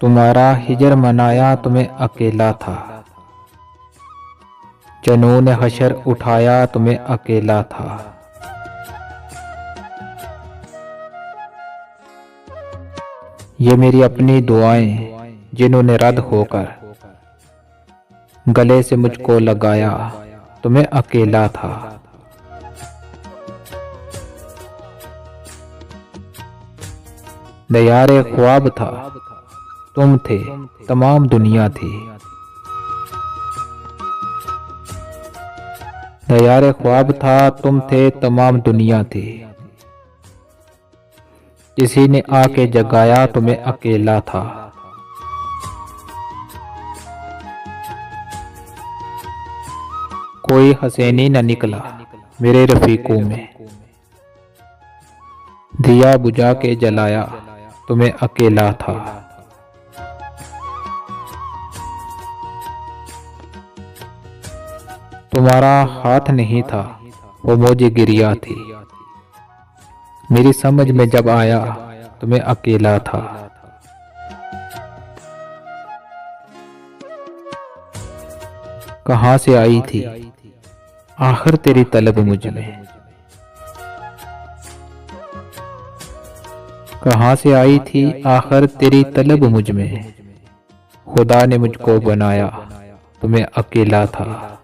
तुम्हारा हिजर मनाया तो मैं अकेला था। जनून हशर उठाया तो मैं अकेला था। ये मेरी अपनी दुआएं जिन्होंने रद्द होकर गले से मुझको लगाया तो मैं अकेला था। दयारे ख्वाब था तुम थे, तमाम दुनिया थी। दयारे ख्वाब था तुम थे, तमाम दुनिया थी। किसी ने आके जगाया तो मैं अकेला था। कोई हसैनी न निकला मेरे रफीकों में, दिया बुझा के जलाया तो मैं अकेला था। तुम्हारा हाथ नहीं था वो मौजे गिरिया थी। मेरी समझ में जब आया तो मैं अकेला था। कहाँ से आई थी आखिर तेरी तलब मुझ में। कहाँ से आई थी आखिर तेरी तलब मुझ में। खुदा ने मुझको बनाया तो मैं अकेला था।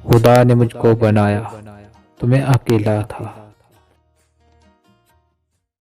खुदा ने मुझको बनाया तो मैं अकेला था।